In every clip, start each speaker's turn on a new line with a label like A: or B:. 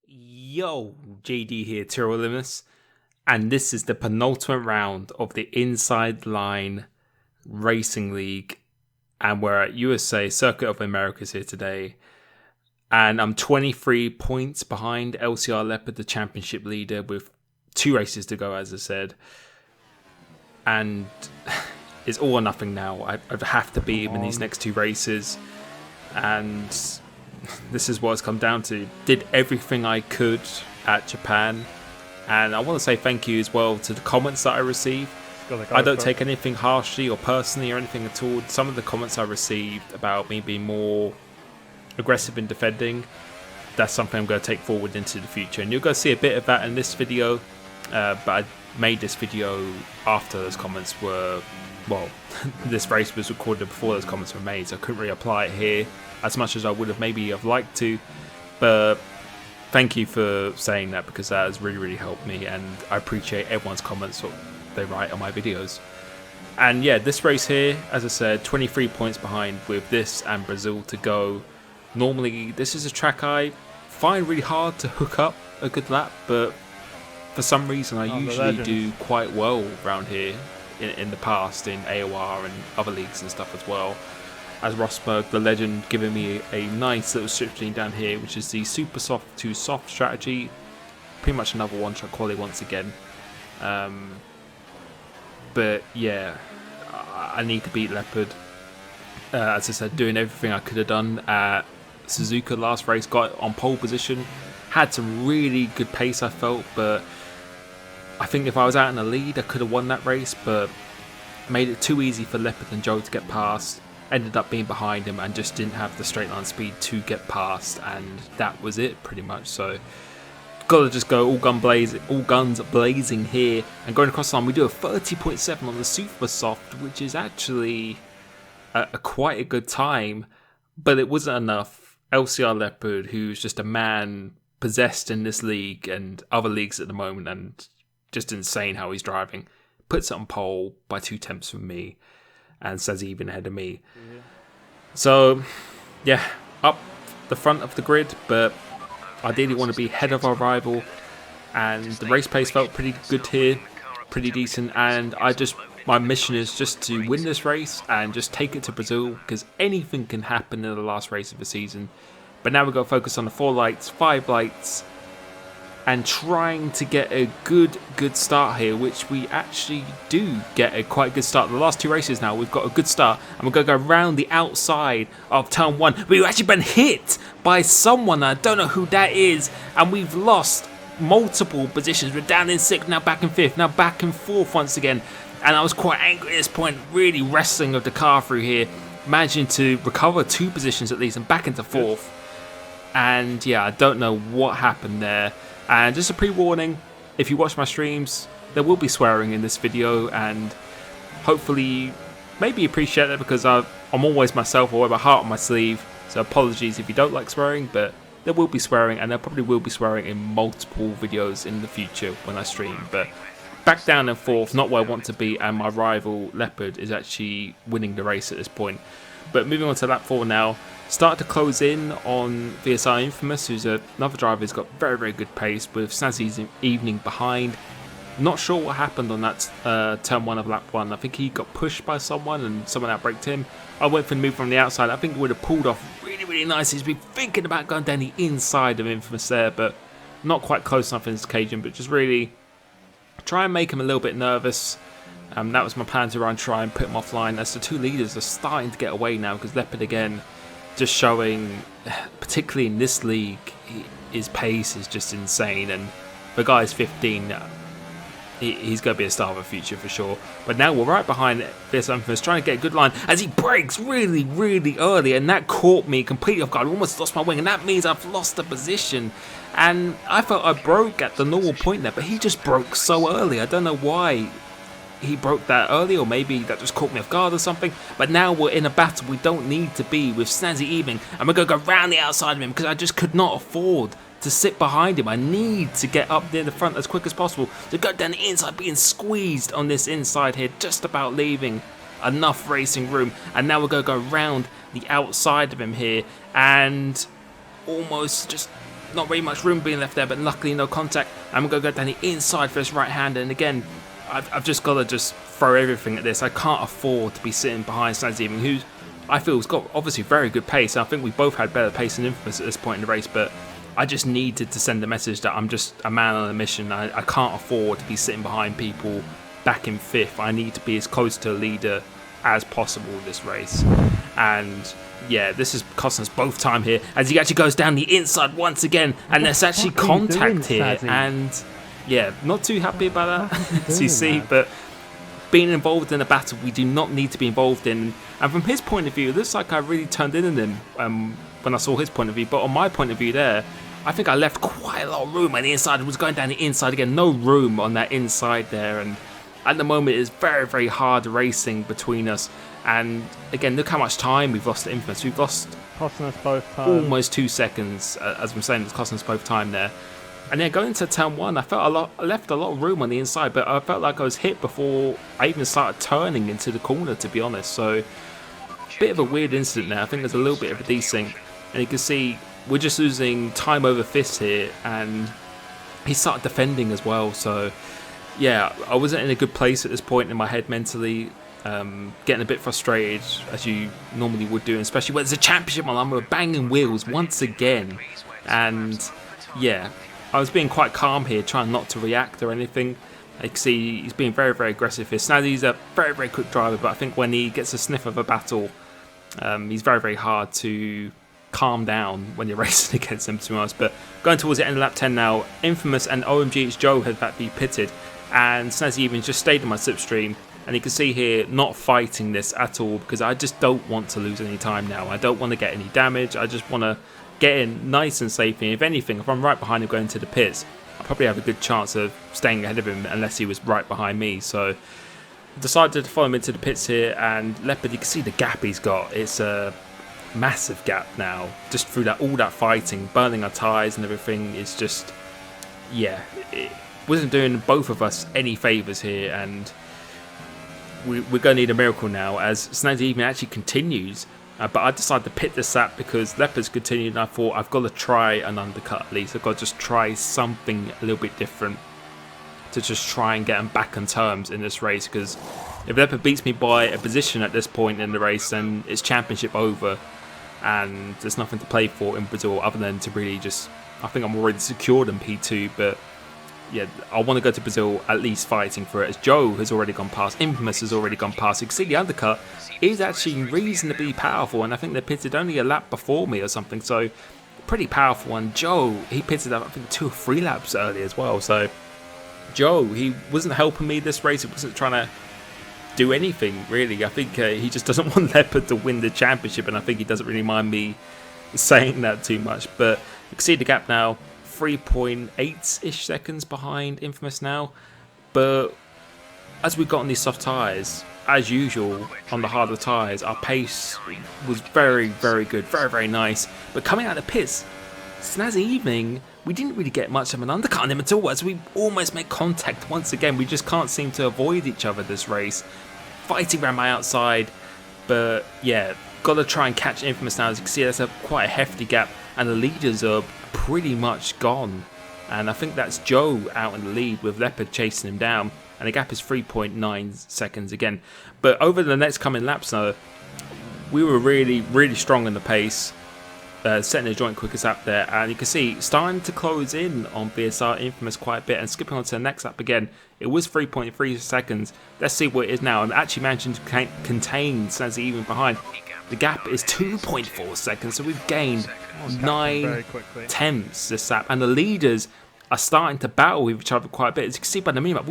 A: Yo, JD here, Tyrollimus, and this is the penultimate round of the Inside Line Racing League, and we're at USA Circuit of Americas here today, and I'm 23 points behind LCR Leopard, the championship leader, with 2 races to go, as I said, and it's all or nothing now. I have to beat him in these next 2 races, and this is what it's come down to. Did everything I could at Japan, and I want to say thank you as well to the comments that I received. I don't take anything harshly or personally or anything at all. Some of the comments I received about me being more aggressive in defending, that's something I'm going to take forward into the future, and you're going to see a bit of that in this video, but I made this video after those comments were, well, this race was recorded before those comments were made, so I couldn't really apply it here as much as I would have maybe have liked to, but thank you for saying that, because that has really helped me, and I appreciate everyone's comments what they write on my videos. And yeah, this race here, as I said, 23 points behind with this and Brazil to go. Normally this is a track I find really hard to hook up a good lap, but for some reason I usually do quite well around here in the past, in AOR and other leagues and stuff as well. As Rosberg, the legend, giving me a nice little switching down here, which is the super soft to soft strategy. Pretty much another one-shot quality once again. But yeah, I need to beat Leopard. As I said, doing everything I could have done at Suzuka last race, got on pole position, had some really good pace I felt, but I think if I was out in the lead I could have won that race, but made it too easy for Leopard and Joe to get past. Ended up being behind him and just didn't have the straight line speed to get past, and that was it pretty much. So gotta just go all guns blazing here, and going across the line we do a 30.7 on the super soft, which is actually quite a good time, but it wasn't enough. LCR Leopard, who's just a man possessed in this league and other leagues at the moment, and just insane how he's driving, puts it on pole by 2 tenths from me, and says even ahead of me. Yeah. So yeah, up the front of the grid, but ideally want to be ahead of our rival, and the race pace felt pretty good here, pretty decent, and my mission is just to win this race and just take it to Brazil, because anything can happen in the last race of the season. But now we've got to focus on the 4 lights, 5 lights, and trying to get a good start here, which we actually do get a quite good start. The last 2 races now, we've got a good start, and we're going to go around the outside of turn 1. We've actually been hit by someone, I don't know who that is, and we've lost multiple positions. We're down in 6th, now back in 5th, now back in 4th once again, and I was quite angry at this point, really wrestling with the car through here, managing to recover 2 positions at least and back into 4th. And yeah, I don't know what happened there. And just a pre-warning, if you watch my streams, there will be swearing in this video, and hopefully maybe appreciate that, because I'm always myself, or wear my heart on my sleeve, so apologies if you don't like swearing, but there will be swearing, and there probably will be swearing in multiple videos in the future when I stream. But back down in 4th, not where I want to be, and my rival Leopard is actually winning the race at this point. But moving on to lap 4 now, start to close in on VSR Infamous, who's another driver who's got very good pace, with Snazzy's Evening behind. Not sure what happened on that turn 1 of lap 1. I think he got pushed by someone and someone outbraked him. I went for the move from the outside. I think he would have pulled off really nice. He's been thinking about going down the inside of Infamous there, but not quite close enough in this occasion, but just really try and make him a little bit nervous. That was my plan, to try and put him offline, as the 2 leaders are starting to get away now, because Leopard again just showing, particularly in this league, his pace is just insane, and the guy's 15, he's going to be a star of the future for sure. But now we're right behind this Infamous, trying to get a good line as he brakes really early, and that caught me completely off guard. I almost lost my wing, and that means I've lost the position, and I felt I broke at the normal point there, but he just broke so early. I don't know why he broke that early, or maybe that just caught me off guard or something. But now we're in a battle we don't need to be with Snazzy Evening, and we're going to go round the outside of him, because I just could not afford to sit behind him. I need to get up near the front as quick as possible to go down the inside, being squeezed on this inside here, just about leaving enough racing room. And now we're going to go round the outside of him here, and almost just not very much room being left there, but luckily no contact. And we're going to go down the inside for this right-hander. And again, I've just got to just throw everything at this. I can't afford to be sitting behind Snazzy, who I feel has got obviously very good pace. I think we both had better pace than Infamous at this point in the race, but I just needed to send a message that I'm just a man on a mission. I can't afford to be sitting behind people back in 5th. I need to be as close to a leader as possible this race. And yeah, this is costing us both time here as he actually goes down the inside once again, and there's actually contact here. And yeah, not too happy about that, as you see, but being involved in a battle we do not need to be involved in. And from his point of view, it looks like I really turned in on him when I saw his point of view. But on my point of view there, I think I left quite a lot of room on the inside. It was going down the inside again, no room on that inside there. And at the moment, it's very, very hard racing between us. And again, look how much time we've lost to Infamous. We've lost
B: costing us both time.
A: Almost 2 seconds, as I'm saying, it's costing us both time there. And then going into turn 1, I left a lot of room on the inside, but I felt like I was hit before I even started turning into the corner, to be honest. So, bit of a weird incident there. I think there's a little bit of a desync. And you can see we're just losing time over fist here, and he started defending as well. So, yeah, I wasn't in a good place at this point in my head mentally. Getting a bit frustrated, as you normally would do, especially when there's a championship on. We're banging wheels once again. And, yeah, I was being quite calm here, trying not to react or anything. You can see he's being very, very aggressive here. Snazzy's a very, very quick driver, but I think when he gets a sniff of a battle, he's very, very hard to calm down when you're racing against him, to be honest. But going towards the end of lap 10 now, Infamous and OMGH Joe had that be pitted, and Snazzy even just stayed in my slipstream. And you can see here, not fighting this at all, because I just don't want to lose any time now. I don't want to get any damage. I just want to get in nice and safe. And if anything, if I'm right behind him going to the pits, I probably have a good chance of staying ahead of him unless he was right behind me. So decided to follow him into the pits here, and Leopard, you can see the gap he's got. It's a massive gap now, just through that all that fighting, burning our tyres and everything. It's just, yeah, it wasn't doing both of us any favours here, and we're going to need a miracle now, as Snazzy even actually continues. But I decided to pit this lap because Leopard's continued, and I thought I've got to try an undercut at least. I've got to just try something a little bit different to just try and get him back on terms in this race, because if Leopard beats me by a position at this point in the race, then it's championship over and there's nothing to play for in Brazil other than to really just, I think I'm already secured in P2, but yeah, I want to go to Brazil at least fighting for it, as Joe has already gone past, Infamous has already gone past. You can see the undercut is actually reasonably powerful, and I think they pitted only a lap before me or something, so pretty powerful. And Joe, he pitted up I think 2 or 3 laps early as well, so Joe, he wasn't helping me this race. He wasn't trying to do anything really. I think he just doesn't want Leopard to win the championship, and I think he doesn't really mind me saying that too much. But you can see the gap now, 3.8-ish seconds behind Infamous now. But as we got on these soft tyres, as usual on the harder tyres, our pace was very, very good, very, very nice. But coming out of the pits, Snazzy Evening, we didn't really get much of an undercut on him at all, as we almost made contact once again. We just can't seem to avoid each other this race. Fighting around my outside, but yeah, got to try and catch Infamous now. As you can see, there's quite a hefty gap, and the leaders are pretty much gone. And I think that's Joe out in the lead with Leopard chasing him down, and the gap is 3.9 seconds again. But over the next coming laps now, we were really, really strong in the pace. Setting a joint quickest lap there, and you can see starting to close in on VSR Infamous quite a bit, and skipping on to the next lap again, it was 3.3 seconds. Let's see what it is now. I'm actually managing to contain Snazzy even behind. The gap is 2.4 seconds, so we've gained 9/10 this lap, and the leaders are starting to battle with each other quite a bit. As you can see by the minimap,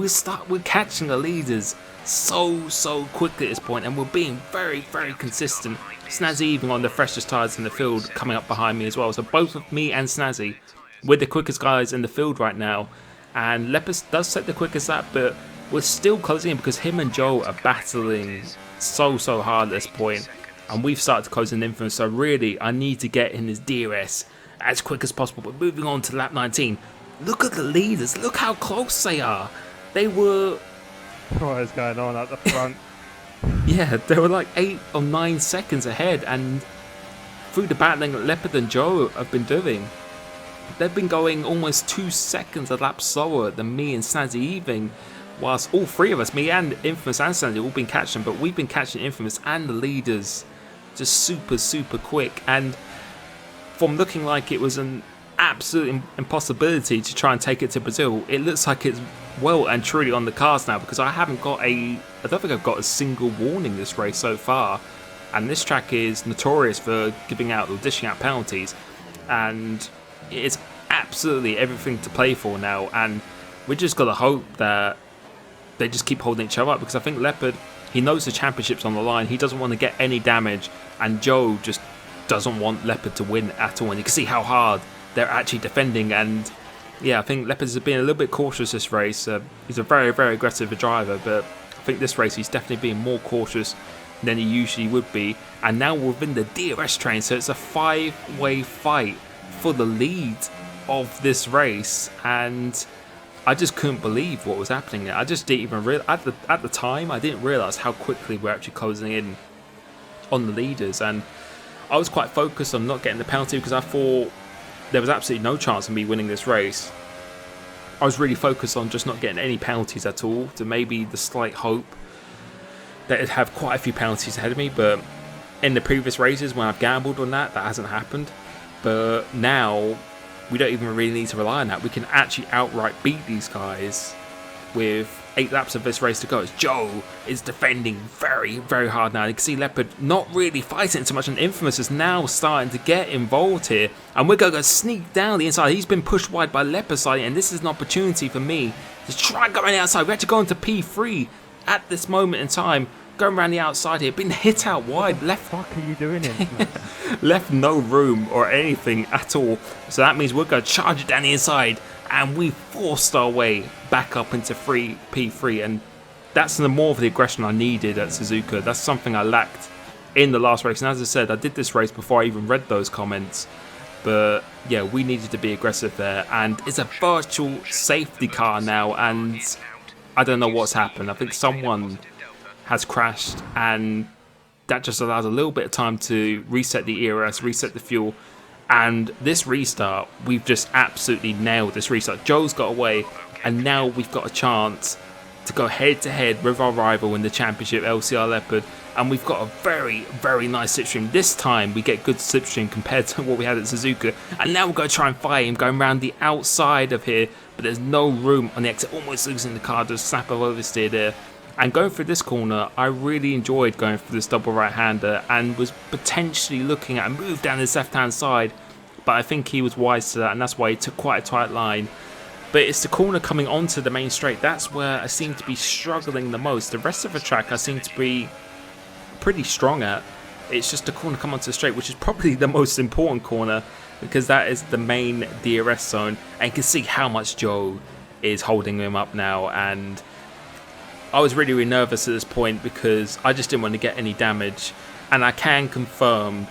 A: we're catching the leaders so quickly at this point, and we're being very, very consistent. Snazzy even on the freshest tyres in the field coming up behind me as well. So both of me and Snazzy, we're the quickest guys in the field right now. And Lepus does set the quickest lap, but we're still closing in because him and Joe are battling so hard at this point. And we've started to close in Infamous, so really I need to get in this DRS as quick as possible. But moving on to lap 19, look at the leaders, look how close they are. They were...
B: What is going on at the front?
A: Yeah, they were like 8 or 9 seconds ahead, and through the battling that Leopard and Joe have been doing, they've been going almost 2 seconds a lap slower than me and Snazzy Even, whilst all three of us, me and Infamous and Snazzy, all been catching, but we've been catching Infamous and the leaders just super quick. And from looking like it was an absolute impossibility to try and take it to Brazil, it looks like it's well and truly on the cards now, because I don't think I've got a single warning this race so far, and this track is notorious for giving out or dishing out penalties, and it's absolutely everything to play for now, and we just got to hope that they just keep holding each other up, because I think Leopard, he knows the championship's on the line, he doesn't want to get any damage, and Joe just doesn't want Leopard to win at all, and you can see how hard they're actually defending. And yeah, I think Leopard's been a little bit cautious this race. He's a very aggressive driver, but I think this race he's definitely being more cautious than he usually would be. And now we're within the DRS train, so it's a 5-way fight for the lead of this race, and I just couldn't believe what was happening there. I just didn't even realize at the time. I didn't realize how quickly we're actually closing in on the leaders, and I was quite focused on not getting the penalty because I thought there was absolutely no chance of me winning this race. I was really focused on just not getting any penalties at all, to maybe the slight hope that it'd have quite a few penalties ahead of me. But in the previous races when I've gambled on that hasn't happened. But now we don't even really need to rely on that. We can actually outright beat these guys with 8 laps of this race to go, as Joe is defending very hard now. You can see Leopard not really fighting so much, and Infamous is now starting to get involved here, and we're going to sneak down the inside. He's been pushed wide by Leopard's side, and this is an opportunity for me to try going the outside. We had to go into P3 at this moment in time, going around the outside here, been hit out wide. Left,
B: What the fuck are you doing, Infamous?
A: left no room or anything at all, so that means we're going to charge it down the inside, and we forced our way back up into P3, and that's the more of the aggression I needed at Suzuka. That's something I lacked in the last race, and as I said, I did this race before I even read those comments, but yeah, we needed to be aggressive there, and it's a virtual safety car now, and I don't know what's happened. I think someone has crashed, and that just allows a little bit of time to reset the ERS, reset the fuel. And this restart, we've just absolutely nailed this restart. Joe's got away, and now we've got a chance to go head-to-head with our rival in the championship, LCR Leopard. And we've got a very nice slipstream. This time, we get good slipstream compared to what we had at Suzuka. And now we're going to try and fight him, going around the outside of here. But there's no room on the exit, almost losing the car, just snap of oversteer there. And going through this corner, I really enjoyed going through this double right-hander and was potentially looking at a move down his left-hand side, but I think he was wise to that, and that's why he took quite a tight line. But it's the corner coming onto the main straight, that's where I seem to be struggling the most. The rest of the track I seem to be pretty strong at. It's just the corner coming onto the straight, which is probably the most important corner, because that is the main DRS zone, and you can see how much Joe is holding him up now, and I was really nervous at this point because I just didn't want to get any damage. And I can confirm,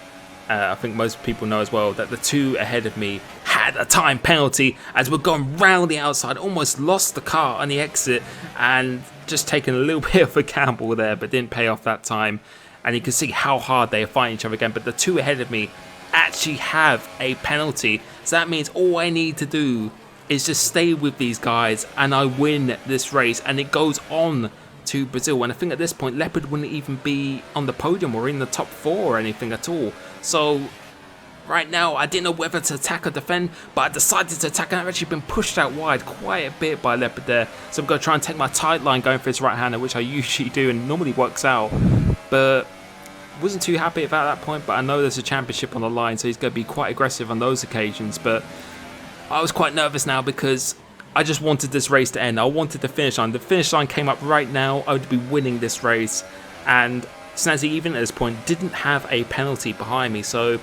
A: I think most people know as well, that the two ahead of me had a time penalty as we're going round the outside, almost lost the car on the exit, and just taking a little bit of a gamble there, but didn't pay off that time. And you can see how hard they are fighting each other again, but the two ahead of me actually have a penalty, so that means all I need to do is just stay with these guys and I win this race, and it goes on to Brazil. And I think at this point Leopard wouldn't even be on the podium or in the top 4 or anything at all. So right now I didn't know whether to attack or defend, but I decided to attack, and I've actually been pushed out wide quite a bit by Leopard there, so I'm going to try and take my tight line going for his right hander, which I usually do and normally works out, but wasn't too happy about that point. But I know there's a championship on the line, so he's going to be quite aggressive on those occasions. But I was quite nervous now because I just wanted this race to end. I wanted the finish line. The finish line came up right now. I would be winning this race. And Snazzy, even at this point, didn't have a penalty behind me. So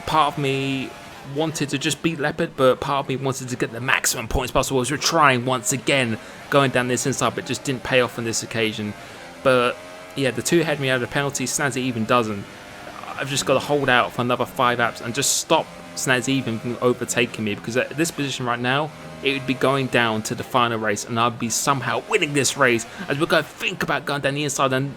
A: part of me wanted to just beat Leopard, but part of me wanted to get the maximum points possible. As we're trying once again, going down this inside, but just didn't pay off on this occasion. But yeah, the two ahead of me had a penalty. Snazzy even doesn't. I've just got to hold out for another 5 laps and just stop Snazzy even from overtaking me, because at this position right now it would be going down to the final race and I'd be somehow winning this race, as we're going to think about going down the inside. And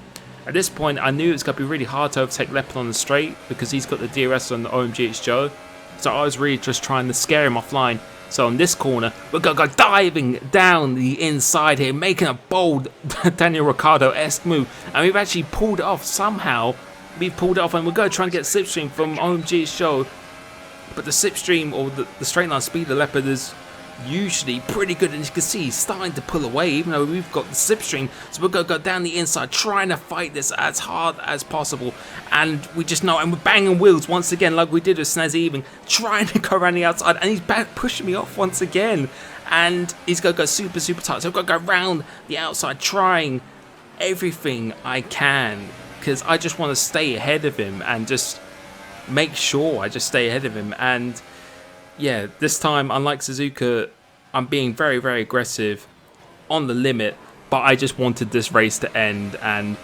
A: at this point I knew it was going to be really hard to overtake Leopard on the straight because he's got the DRS on the OMGH Joe, So I was really just trying to scare him offline. So in this corner, we're going to go diving down the inside here, making a bold Daniel Ricciardo-esque move. And we've actually pulled it off somehow. We've pulled it off, and we're going to try and get slipstream from OMG's show. But the slipstream, or the straight line speed of the Leopard, is usually pretty good, and you can see he's starting to pull away even though we've got the slipstream. So we're going to go down the inside trying to fight this as hard as possible, and we just know, and we're banging wheels once again like we did with Snazzy Even, trying to go around the outside, and he's back pushing me off once again, and he's going to go super tight. So I've got to go around the outside trying everything I can because I just want to stay ahead of him and just make sure I just stay ahead of him. And yeah, this time, unlike Suzuka, I'm being very aggressive on the limit, but I just wanted this race to end, and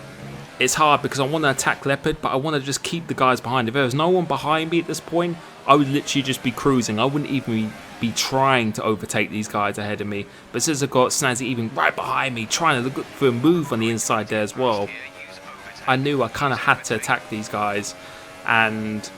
A: it's hard because I want to attack Leopard, but I want to just keep the guys behind. If there was no one behind me at this point, I would literally just be cruising. I wouldn't even be trying to overtake these guys ahead of me. But since I've got Snazzy Even right behind me, trying to look for a move on the inside there as well, I knew I kind of had to attack these guys, and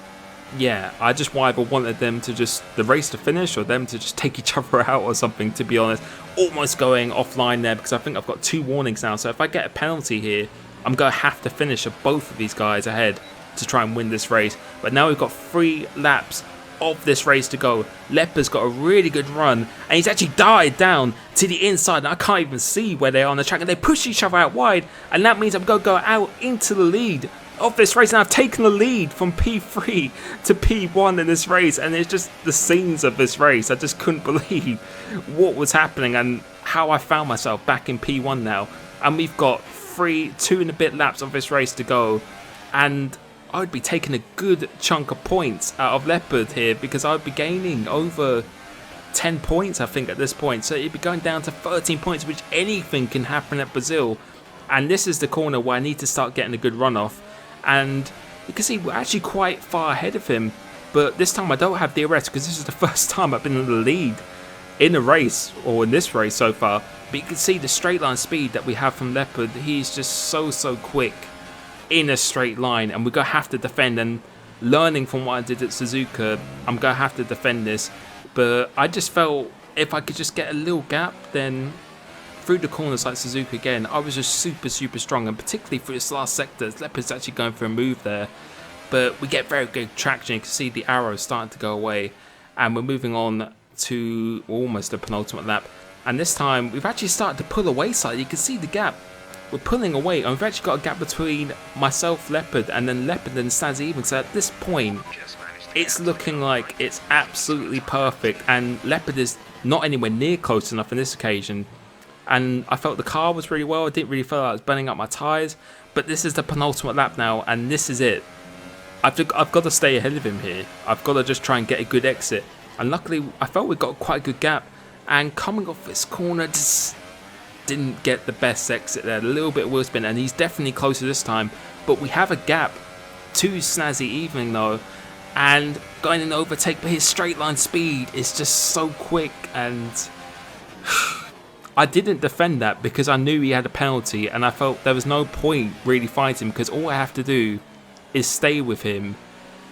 A: yeah, I just either wanted them to just the race to finish or them to just take each other out or something, to be honest. Almost going offline there because I think I've got 2 warnings now. So if I get a penalty here, I'm going to have to finish both of these guys ahead to try and win this race. But now we've got 3 laps of this race to go. Leopard's got a really good run, and he's actually died down to the inside, and I can't even see where they are on the track, and they push each other out wide, and that means I'm going to go out into the lead of this race, and I've taken the lead from P3 to P1 in this race. And it's just the scenes of this race, I just couldn't believe what was happening and how I found myself back in P1 now. And we've got 2 and a bit laps of this race to go, and I would be taking a good chunk of points out of Leopard here because I would be gaining over 10 points, I think, at this point. So it'd be going down to 13 points, which anything can happen at Brazil. And this is the corner where I need to start getting a good run off. And you can see we're actually quite far ahead of him, but this time I don't have DRS because this is the first time I've been in the lead in a race, or in this race so far. But you can see the straight line speed that we have from Leopard. He's just so quick in a straight line, and we're going to have to defend. And learning from what I did at Suzuka, I'm going to have to defend this. But I just felt if I could just get a little gap, then through the corners like Suzuka again, I was just super strong, and particularly through this last sector, Leopard's actually going for a move there. But we get very good traction. You can see the arrow starting to go away, and we're moving on to almost the penultimate lap. And this time, we've actually started to pull away slightly. You can see the gap. We're pulling away, and we've actually got a gap between myself, Leopard, and then Leopard and Snazzy Even. So at this point, it's looking like it's absolutely perfect, and Leopard is not anywhere near close enough on this occasion. And I felt the car was really well. I didn't really feel like I was burning up my tyres. But this is the penultimate lap now, and this is it. I've got to stay ahead of him here. I've got to just try and get a good exit. And luckily, I felt we got quite a good gap. And coming off this corner, just didn't get the best exit there. A little bit of wheel spin, and he's definitely closer this time. But we have a gap to Snazzy Even though. And going in overtake, but his straight line speed is just so quick, and I didn't defend that because I knew he had a penalty, and I felt there was no point really fighting because all I have to do is stay with him.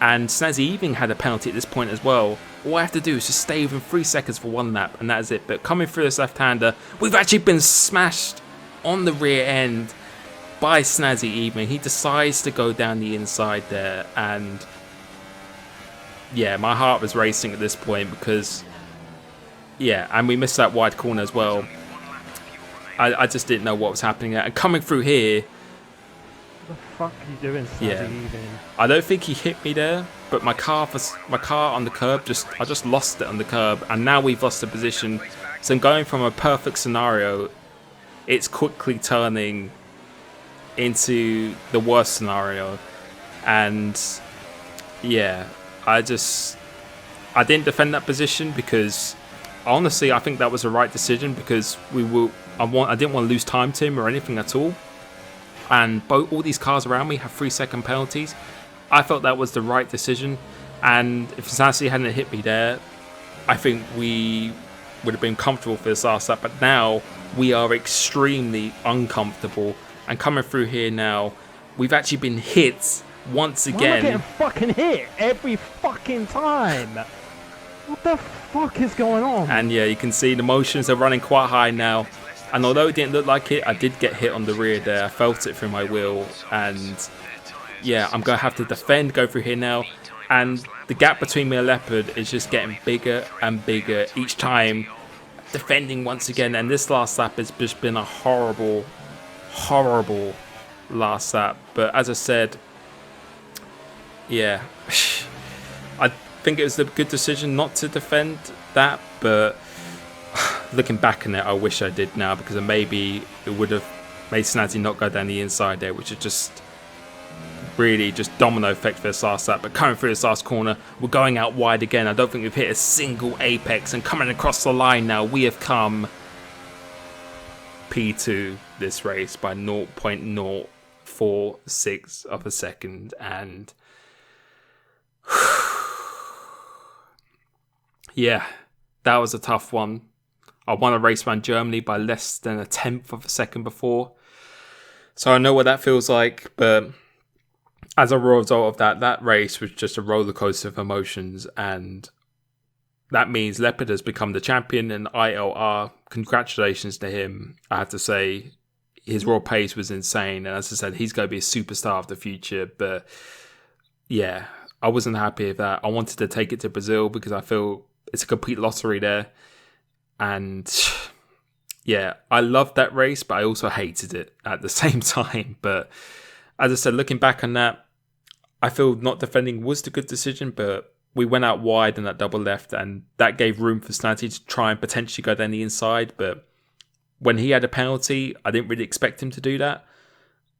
A: And Snazzy Even had a penalty at this point as well. All I have to do is just stay within 3 seconds for 1 lap, and that is it. But coming through this left-hander, we've actually been smashed on the rear end by Snazzy Even. He decides to go down the inside there, and yeah, my heart was racing at this point because, yeah, and we missed that wide corner as well. I just didn't know what was happening there. And coming through here,
B: What the fuck are you doing, Snazzy
A: Yeah.
B: Even?
A: I don't think he hit me there, but my car on the curb, I just lost it on the curb, and now we've lost the position. So I'm going from a perfect scenario, it's quickly turning into the worst scenario. And yeah, I didn't defend that position because honestly I think that was the right decision because I didn't want to lose time to him or anything at all. And all these cars around me have 3-second penalties. I felt that was the right decision, and if Snazzy hadn't hit me there, I think we would have been comfortable for this last lap. But now we are extremely uncomfortable, and coming through here now, we've actually been hit once
B: Why am I getting
A: again.
B: fucking hit every fucking time? What the fuck is going on?
A: And yeah, you can see the emotions are running quite high now. And although it didn't look like it, I did get hit on the rear there. I felt it through my wheel. And yeah, I'm going to have to defend, go through here now. And the gap between me and Leopard is just getting bigger and bigger each time. Defending once again. And this last lap has just been a horrible, horrible last lap. But as I said, yeah, I think it was a good decision not to defend that. But looking back on it, I wish I did now, because maybe it would have made Snazzy not go down the inside there, which is just really just domino effect for this last lap. But coming through this last corner, we're going out wide again. I don't think we've hit a single apex, and coming across the line now, we have come P2 this race by 0.046 of a second. And yeah, that was a tough one. I won a race around Germany by less than a tenth of a second before, so I know what that feels like. But as a result of that race was just a roller coaster of emotions, and that means Leopard has become the champion. And ILR, congratulations to him. I have to say, his raw pace was insane, and as I said, he's going to be a superstar of the future. But yeah, I wasn't happy with that. I wanted to take it to Brazil because I feel it's a complete lottery there. And yeah, I loved that race, but I also hated it at the same time. But as I said, looking back on that, I feel not defending was the good decision, but we went out wide in that double left, and that gave room for Snazzy to try and potentially go down the inside. But when he had a penalty, I didn't really expect him to do that.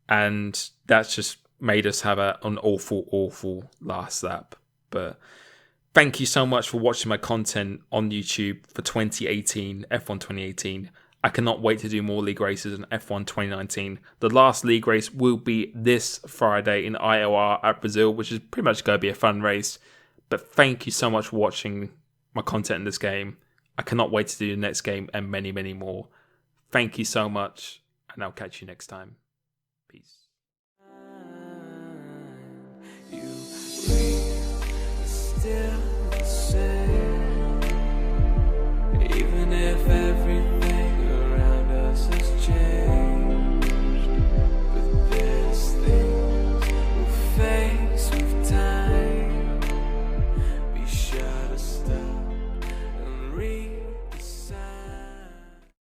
A: And that's just made us have an awful, awful last lap. But thank you so much for watching my content on YouTube for 2018, F1 2018. I cannot wait to do more league races in F1 2019. The last league race will be this Friday in IOR at Brazil, which is pretty much going to be a fun race. But thank you so much for watching my content in this game. I cannot wait to do the next game and many, many more. Thank you so much, and I'll catch you next time. Peace.